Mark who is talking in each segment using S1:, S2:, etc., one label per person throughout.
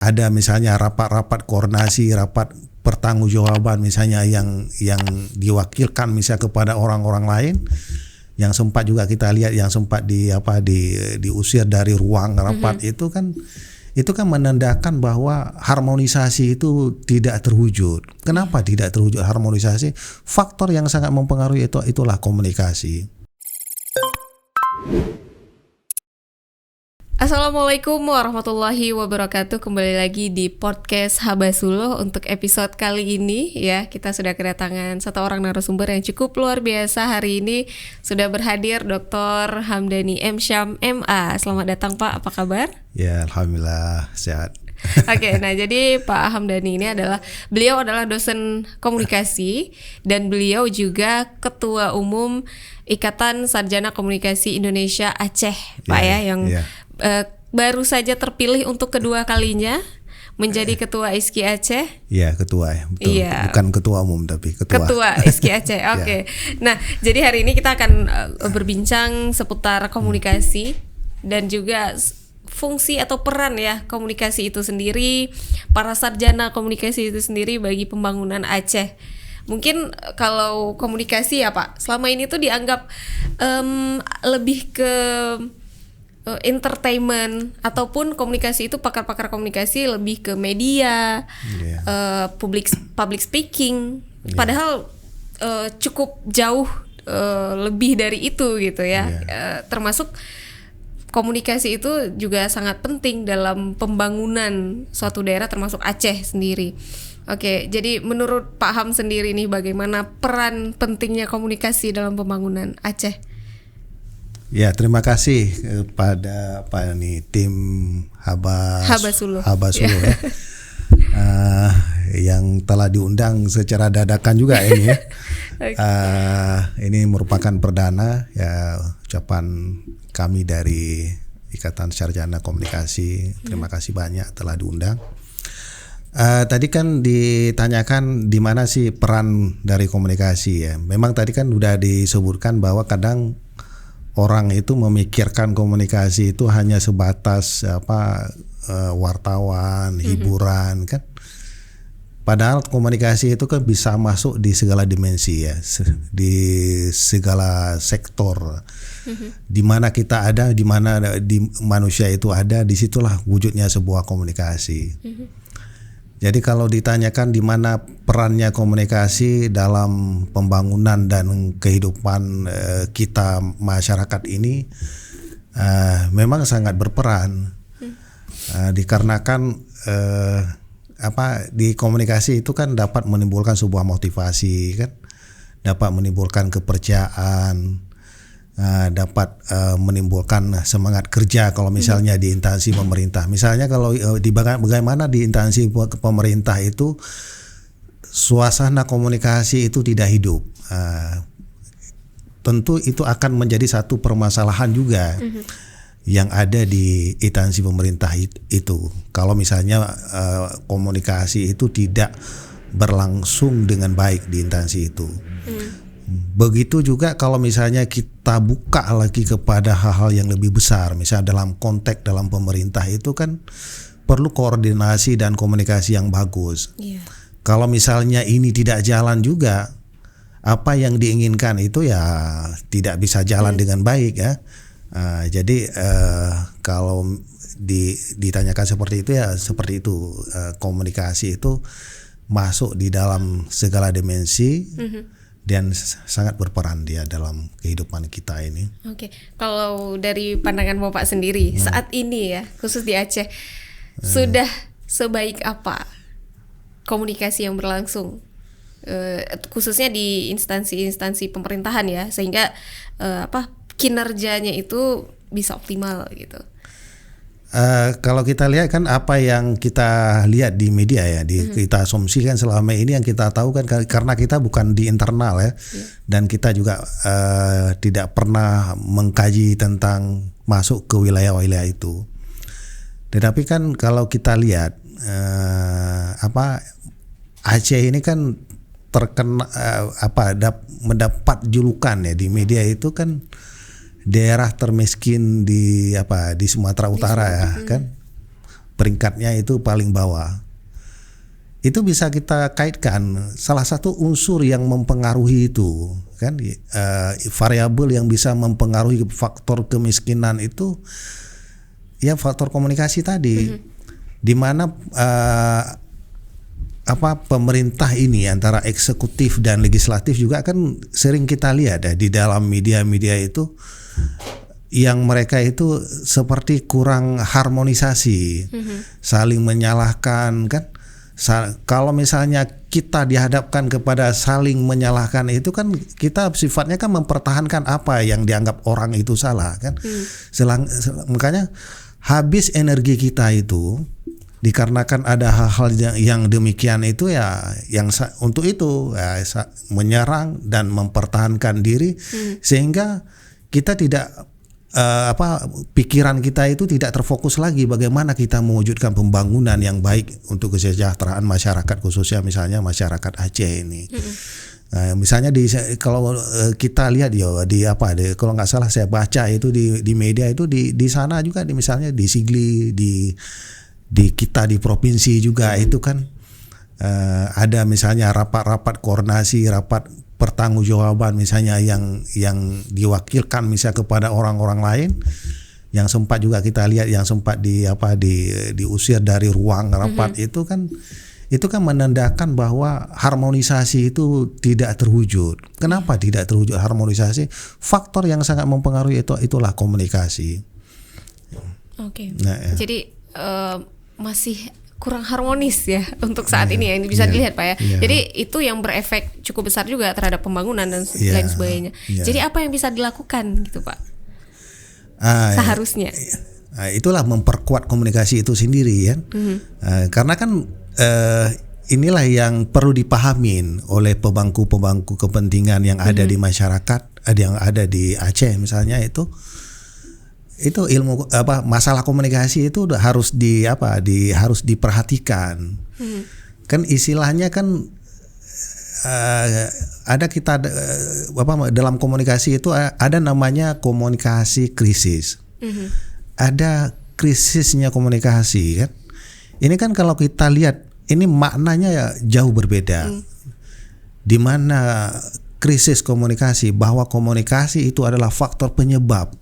S1: ada misalnya rapat-rapat koordinasi, rapat pertanggungjawaban misalnya yang diwakilkan misalnya kepada orang-orang lain, yang sempat juga kita lihat yang sempat diusir dari ruang rapat itu kan menandakan bahwa harmonisasi itu tidak terwujud. Kenapa tidak terwujud harmonisasi? Faktor yang sangat mempengaruhi itulah komunikasi.
S2: Assalamualaikum warahmatullahi wabarakatuh. Kembali lagi di podcast Habasuluh. Untuk episode kali ini ya, kita sudah kedatangan satu orang narasumber yang cukup luar biasa. Hari ini sudah berhadir Dr. Hamdani M. Syam MA. Selamat datang Pak, apa kabar?
S1: Ya, alhamdulillah sehat.
S2: Oke, nah jadi Pak Hamdani ini beliau adalah dosen komunikasi dan beliau juga Ketua Umum Ikatan Sarjana Komunikasi Indonesia Aceh, Pak yang baru saja terpilih untuk kedua kalinya menjadi Ketua ISKI Aceh.
S1: Iya, ketua ya, betul.
S2: Iya.
S1: Bukan ketua umum tapi ketua
S2: ISKI Aceh. Oke. Nah, jadi hari ini kita akan berbincang seputar komunikasi dan juga fungsi atau peran ya komunikasi itu sendiri, para sarjana komunikasi itu sendiri bagi pembangunan Aceh. Mungkin kalau komunikasi ya Pak, selama ini tuh dianggap lebih ke entertainment, ataupun komunikasi itu pakar-pakar komunikasi lebih ke media, public speaking. Padahal cukup jauh lebih dari itu gitu ya. Termasuk komunikasi itu juga sangat penting dalam pembangunan suatu daerah termasuk Aceh sendiri. Oke, jadi menurut Pak Ham sendiri nih bagaimana peran pentingnya komunikasi dalam pembangunan Aceh?
S1: Ya, terima kasih kepada tim Habasuluh ya. Yang telah diundang secara dadakan juga ini ya. Ini merupakan perdana ya ucapan kami dari Ikatan Sarjana Komunikasi. Terima kasih banyak telah diundang. Tadi kan ditanyakan di mana sih peran dari komunikasi ya. Memang tadi kan udah disebutkan bahwa kadang orang itu memikirkan komunikasi itu hanya sebatas wartawan, hiburan kan. Padahal komunikasi itu kan bisa masuk di segala dimensi ya, di segala sektor. Di mana kita ada, di mana di manusia itu ada, disitulah wujudnya sebuah komunikasi. Jadi kalau ditanyakan di mana perannya komunikasi dalam pembangunan dan kehidupan kita masyarakat ini, memang sangat berperan. Dikarenakan di komunikasi itu kan dapat menimbulkan sebuah motivasi kan, dapat menimbulkan kepercayaan, dapat menimbulkan semangat kerja kalau misalnya di instansi pemerintah. Misalnya kalau bagaimana di instansi pemerintah itu suasana komunikasi itu tidak hidup, tentu itu akan menjadi satu permasalahan juga yang ada di instansi pemerintah itu. Kalau misalnya komunikasi itu tidak berlangsung dengan baik di instansi itu. Begitu juga kalau misalnya kita buka lagi kepada hal-hal yang lebih besar, misalnya dalam konteks dalam pemerintah itu kan perlu koordinasi dan komunikasi yang bagus. Kalau misalnya ini tidak jalan juga, apa yang diinginkan itu ya tidak bisa jalan dengan baik ya. Jadi kalau ditanyakan seperti itu ya seperti itu, komunikasi itu masuk di dalam segala dimensi. Dan sangat berperan dia dalam kehidupan kita ini. Oke,
S2: kalau dari pandangan Bapak sendiri saat ini ya, khusus di Aceh, sudah sebaik apa komunikasi yang berlangsung, khususnya di instansi-instansi pemerintahan ya, sehingga kinerjanya itu bisa optimal gitu.
S1: Kalau kita lihat kan apa yang kita lihat di media ya, kita asumsikan selama ini yang kita tahu kan karena kita bukan di internal ya, dan kita juga tidak pernah mengkaji tentang masuk ke wilayah-wilayah itu. Tetapi kan kalau kita lihat Aceh ini kan terkena mendapat julukan ya di media itu kan daerah termiskin di Sumatera Utara ya kan. peringkatnya itu paling bawah. Itu bisa kita kaitkan salah satu unsur yang mempengaruhi itu kan, variabel yang bisa mempengaruhi faktor kemiskinan itu ya faktor komunikasi tadi, di mana pemerintah ini antara eksekutif dan legislatif juga kan sering kita lihat ya di dalam media-media itu yang mereka itu seperti kurang harmonisasi, saling menyalahkan kan. Kalau misalnya kita dihadapkan kepada saling menyalahkan itu kan kita sifatnya kan mempertahankan apa yang dianggap orang itu salah kan. Makanya habis energi kita itu dikarenakan ada hal-hal yang demikian itu ya, yang untuk itu ya, menyerang dan mempertahankan diri sehingga kita tidak pikiran kita itu tidak terfokus lagi bagaimana kita mewujudkan pembangunan yang baik untuk kesejahteraan masyarakat, khususnya misalnya masyarakat Aceh ini. Misalnya kalau kita lihat kalau nggak salah saya baca itu di media itu di sana juga misalnya di Sigli, di kita di provinsi juga itu kan ada misalnya rapat-rapat koordinasi, rapat pertanggungjawaban misalnya yang diwakilkan misalnya kepada orang-orang lain, yang sempat juga kita lihat yang sempat diusir dari ruang rapat itu kan menandakan bahwa harmonisasi itu tidak terwujud. Kenapa tidak terwujud harmonisasi? Faktor yang sangat mempengaruhi itulah komunikasi.
S2: Oke. Nah, ya. Jadi masih kurang harmonis ya untuk saat ini ya, ini bisa dilihat Pak ya. Jadi itu yang berefek cukup besar juga terhadap pembangunan dan lain sebagainya. Jadi apa yang bisa dilakukan gitu Pak? Seharusnya.
S1: Itulah memperkuat komunikasi itu sendiri ya. Karena kan inilah yang perlu dipahamin oleh pemangku-pemangku kepentingan yang ada di masyarakat, yang ada di Aceh misalnya itu ilmu masalah komunikasi itu harus harus diperhatikan. Kan istilahnya kan ada kita dalam komunikasi itu ada namanya komunikasi krisis. Ada krisisnya komunikasi kan. Ini kan kalau kita lihat ini maknanya ya jauh berbeda. Di mana krisis komunikasi, bahwa komunikasi itu adalah faktor penyebab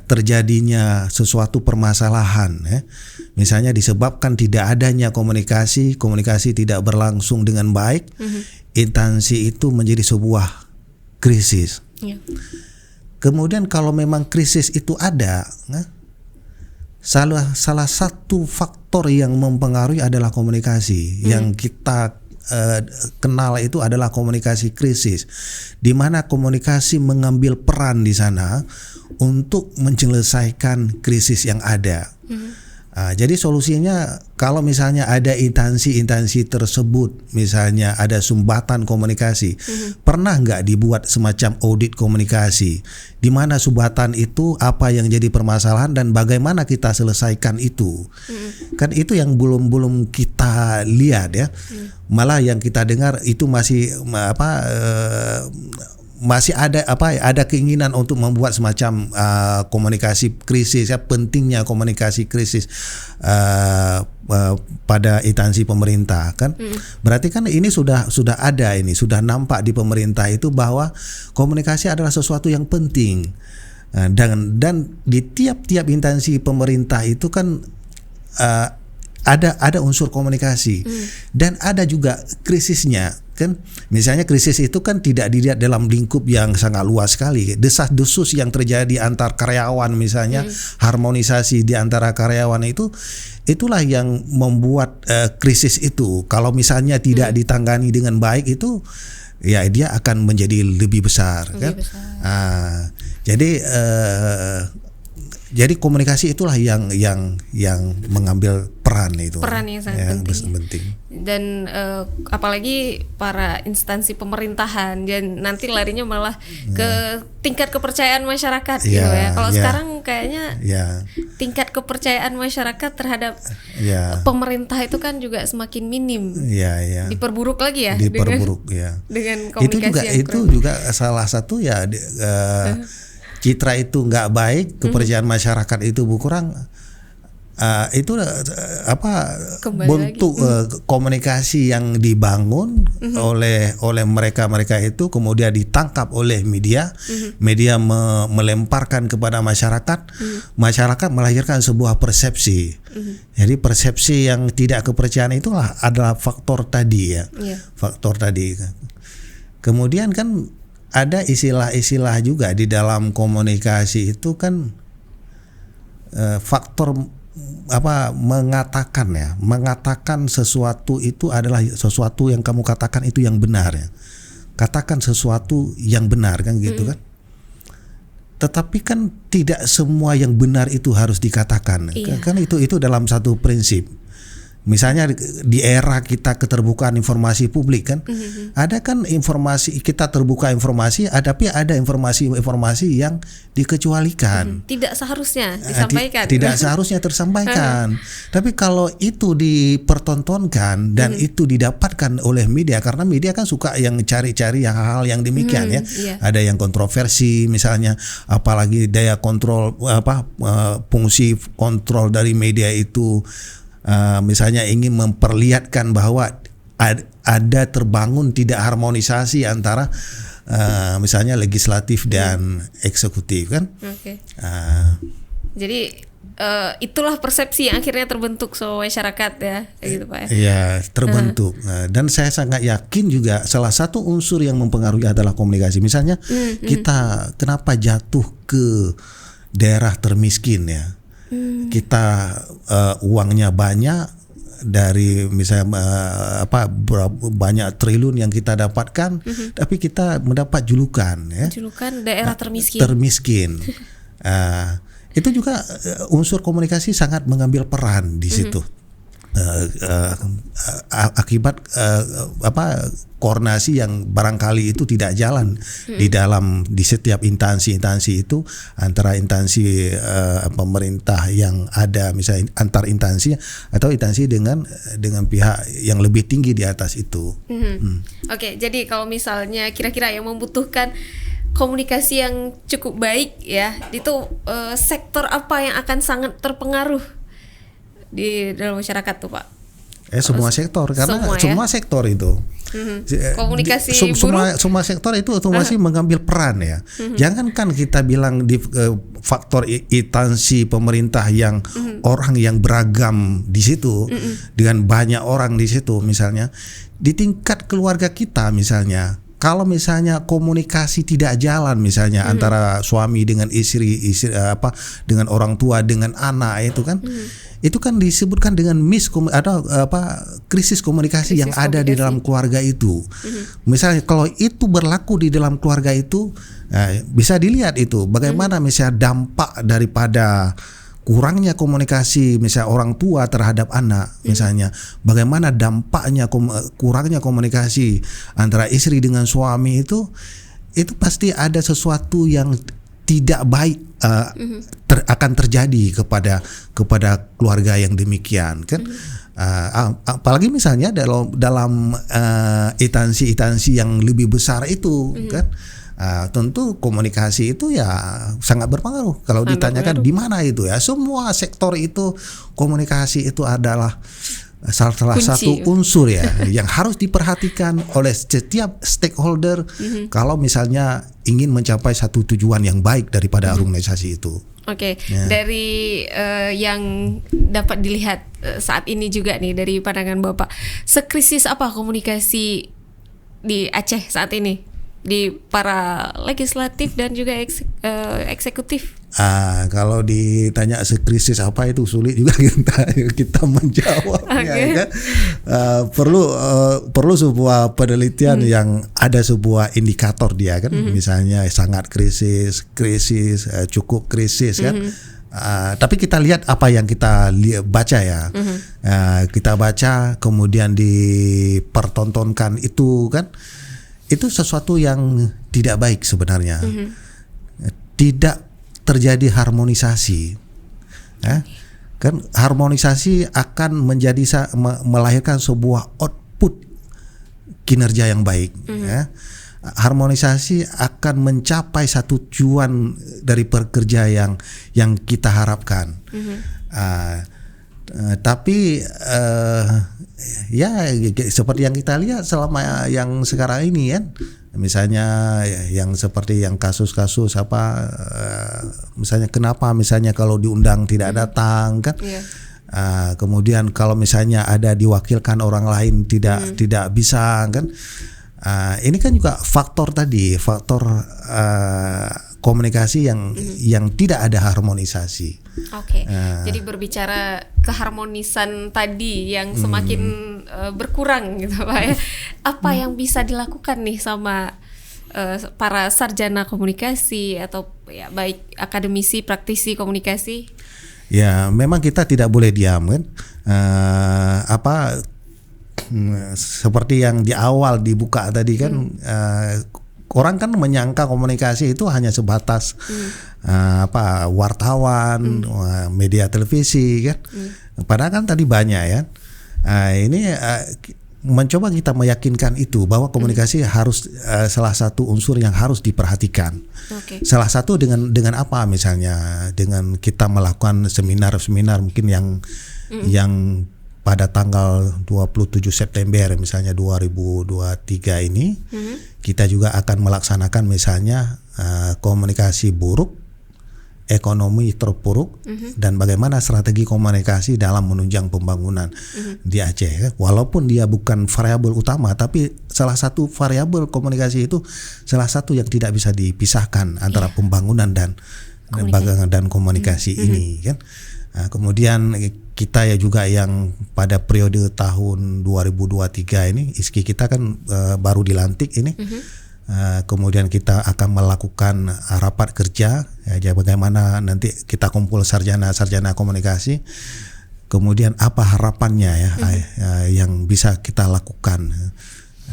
S1: terjadinya sesuatu permasalahan ya. Misalnya disebabkan tidak adanya komunikasi tidak berlangsung dengan baik, instansi itu menjadi sebuah krisis. Kemudian kalau memang krisis itu ada, salah satu faktor yang mempengaruhi adalah komunikasi. Yang kita kenal itu adalah komunikasi krisis, di mana komunikasi mengambil peran di sana untuk menyelesaikan krisis yang ada. Jadi solusinya kalau misalnya ada instansi tersebut, misalnya ada sumbatan komunikasi, pernah nggak dibuat semacam audit komunikasi, di mana sumbatan itu apa yang jadi permasalahan dan bagaimana kita selesaikan itu. Kan itu yang belum kita lihat ya. Malah yang kita dengar itu masih masih ada keinginan untuk membuat semacam komunikasi krisis ya, pentingnya komunikasi krisis pada instansi pemerintah kan. Berarti kan ini sudah ada, ini sudah nampak di pemerintah itu bahwa komunikasi adalah sesuatu yang penting. Dan di tiap-tiap instansi pemerintah itu kan ada unsur komunikasi dan ada juga krisisnya kan. Misalnya krisis itu kan tidak dilihat dalam lingkup yang sangat luas sekali. Desas-desus yang terjadi antar karyawan misalnya, harmonisasi di antara karyawan itulah yang membuat krisis itu. Kalau misalnya tidak ditangani dengan baik itu ya dia akan menjadi lebih besar kan. Jadi komunikasi itulah yang mengambil peran itu.
S2: Peran yang sangat penting. Dan apalagi para instansi pemerintahan, dan nanti larinya malah ke tingkat kepercayaan masyarakat gitu ya. Kalau sekarang kayaknya tingkat kepercayaan masyarakat terhadap pemerintah itu kan juga semakin minim. Diperburuk lagi ya. Dengan komunikasi
S1: itu juga salah satu ya. Citra itu nggak baik, kepercayaan masyarakat itu berkurang. itu
S2: Kembali
S1: bentuk komunikasi yang dibangun oleh mereka itu kemudian ditangkap oleh media. Media melemparkan kepada masyarakat. Masyarakat melahirkan sebuah persepsi. Jadi persepsi yang tidak kepercayaan itulah adalah faktor tadi ya. Faktor tadi. Kemudian kan ada istilah-istilah juga di dalam komunikasi itu kan faktor mengatakan sesuatu itu adalah sesuatu yang kamu katakan itu yang benar ya. Katakan sesuatu yang benar kan gitu kan. Tetapi kan tidak semua yang benar itu harus dikatakan. Kan itu dalam satu prinsip. Misalnya di era kita keterbukaan informasi publik kan, ada kan informasi kita terbuka informasi, tapi ada informasi yang dikecualikan.
S2: Tidak seharusnya disampaikan.
S1: Tidak seharusnya tersampaikan. Tapi kalau itu dipertontonkan dan itu didapatkan oleh media, karena media kan suka yang cari-cari hal-hal yang demikian ya. Ada yang kontroversi misalnya, apalagi daya kontrol fungsi kontrol dari media itu. Misalnya ingin memperlihatkan bahwa ada terbangun tidak harmonisasi antara misalnya legislatif dan eksekutif kan.
S2: Jadi itulah persepsi yang akhirnya terbentuk sama masyarakat ya, kayak gitu Pak ya.
S1: Iya, terbentuk. Dan saya sangat yakin juga salah satu unsur yang mempengaruhi adalah komunikasi. Misalnya kita kenapa jatuh ke daerah termiskin ya. Kita uangnya banyak dari misalnya banyak triliun yang kita dapatkan, tapi kita mendapat julukan ya.
S2: Julukan daerah termiskin.
S1: Termiskin. Itu juga unsur komunikasi sangat mengambil peran di situ. Akibat koordinasi yang barangkali itu tidak jalan di setiap instansi itu antara instansi pemerintah yang ada misalnya antar instansi atau instansi dengan pihak yang lebih tinggi di atas itu.
S2: Oke, jadi kalau misalnya kira-kira yang membutuhkan komunikasi yang cukup baik ya, itu sektor apa yang akan sangat terpengaruh di dalam masyarakat tuh Pak?
S1: Semua sektor, karena semua sektor itu
S2: komunikasi
S1: semua sektor itu otomatis mengambil peran ya. Jangankan kita bilang di faktor instansi pemerintah yang orang yang beragam di situ dengan banyak orang di situ, misalnya di tingkat keluarga kita misalnya. Kalau misalnya komunikasi tidak jalan misalnya antara suami dengan istri dengan orang tua dengan anak itu kan disebutkan dengan krisis komunikasi yang ada di dalam keluarga itu. Misalnya kalau itu berlaku di dalam keluarga itu, bisa dilihat itu bagaimana misalnya dampak daripada kurangnya komunikasi misalnya orang tua terhadap anak misalnya, bagaimana dampaknya kurangnya komunikasi antara istri dengan suami itu pasti ada sesuatu yang tidak baik akan terjadi kepada keluarga yang demikian kan. Apalagi misalnya dalam instansi yang lebih besar itu kan. Tentu komunikasi itu ya sangat berpengaruh. Kalau ditanyakan di mana itu ya, semua sektor itu komunikasi itu adalah salah satu unsur ya yang harus diperhatikan oleh setiap stakeholder kalau misalnya ingin mencapai satu tujuan yang baik daripada organisasi itu.
S2: Oke. Dari yang dapat dilihat saat ini juga nih dari pandangan Bapak, sekrisis apa komunikasi di Aceh saat ini? Di para legislatif dan juga eksekutif.
S1: Kalau ditanya sekrisis apa itu sulit juga kita menjawabnya. Kan? Perlu sebuah penelitian yang ada sebuah indikator dia kan, misalnya sangat krisis, cukup krisis kan. Tapi kita lihat apa yang kita baca ya. Kita baca kemudian dipertontonkan itu kan. Itu sesuatu yang tidak baik sebenarnya. Tidak terjadi harmonisasi. Kan harmonisasi akan melahirkan sebuah output kinerja yang baik. Harmonisasi akan mencapai satu tujuan dari pekerja yang kita harapkan. Tapi ya seperti yang kita lihat selama yang sekarang ini kan, misalnya yang seperti yang kasus-kasus apa, misalnya kenapa misalnya kalau diundang tidak datang kan, kemudian kalau misalnya ada diwakilkan orang lain tidak bisa kan, ini kan juga faktor komunikasi yang tidak ada harmonisasi.
S2: Oke. Jadi berbicara keharmonisan tadi yang semakin berkurang gitu Pak ya. Apa yang bisa dilakukan nih sama para sarjana komunikasi atau ya baik akademisi, praktisi komunikasi?
S1: Ya, memang kita tidak boleh diam kan. Seperti yang di awal dibuka tadi kan, orang kan menyangka komunikasi itu hanya sebatas wartawan, media televisi kan. Padahal kan tadi banyak ya. Ini mencoba kita meyakinkan itu bahwa komunikasi harus salah satu unsur yang harus diperhatikan. Salah satu dengan apa misalnya dengan kita melakukan seminar mungkin yang pada tanggal 27 September misalnya 2023 ini kita juga akan melaksanakan misalnya komunikasi buruk, ekonomi terpuruk, dan bagaimana strategi komunikasi dalam menunjang pembangunan di Aceh. Walaupun dia bukan variabel utama, tapi salah satu variabel komunikasi itu salah satu yang tidak bisa dipisahkan antara pembangunan dan komunikasi ini kan. Kemudian kita ya juga yang pada periode tahun 2023 ini ISKI kita kan baru dilantik ini. Kemudian kita akan melakukan rapat kerja ya, bagaimana nanti kita kumpul sarjana komunikasi. Kemudian apa harapannya ya yang bisa kita lakukan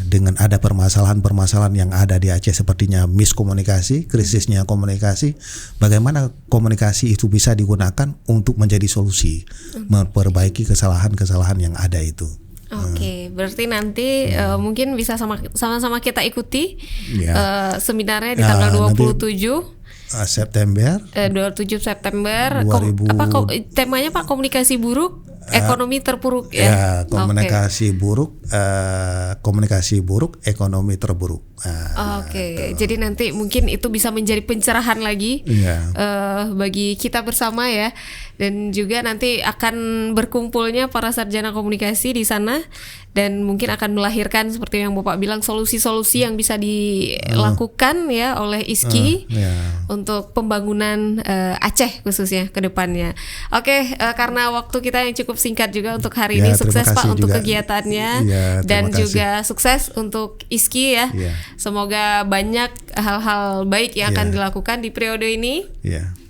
S1: dengan ada permasalahan-permasalahan yang ada di Aceh sepertinya miskomunikasi, krisisnya komunikasi, bagaimana komunikasi itu bisa digunakan untuk menjadi solusi, memperbaiki kesalahan-kesalahan yang ada itu.
S2: Oke, berarti nanti mungkin bisa sama-sama kita ikuti seminarnya di tanggal 27
S1: September
S2: 27 September. Temanya Pak komunikasi buruk, ekonomi terpuruk ya.
S1: Komunikasi buruk, ekonomi terburuk.
S2: Oke, jadi nanti mungkin itu bisa menjadi pencerahan lagi bagi kita bersama ya, dan juga nanti akan berkumpulnya para sarjana komunikasi di sana dan mungkin akan melahirkan seperti yang Bapak bilang solusi-solusi yang bisa dilakukan ya oleh ISKI untuk pembangunan Aceh khususnya ke depannya. Oke, karena waktu kita yang cukup singkat juga untuk hari ini, sukses Pak untuk kegiatannya dan juga sukses untuk ISKI ya. Semoga banyak hal-hal baik yang akan dilakukan di periode ini.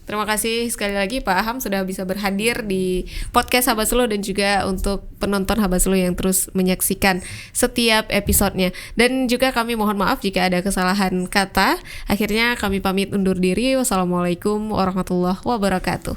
S2: Terima kasih sekali lagi Pak Aham sudah bisa berhadir di podcast Habasulu dan juga untuk penonton Habasulu yang terus menyaksikan setiap episodenya. Dan juga kami mohon maaf jika ada kesalahan kata. Akhirnya kami pamit undur diri. Wassalamualaikum warahmatullahi wabarakatuh.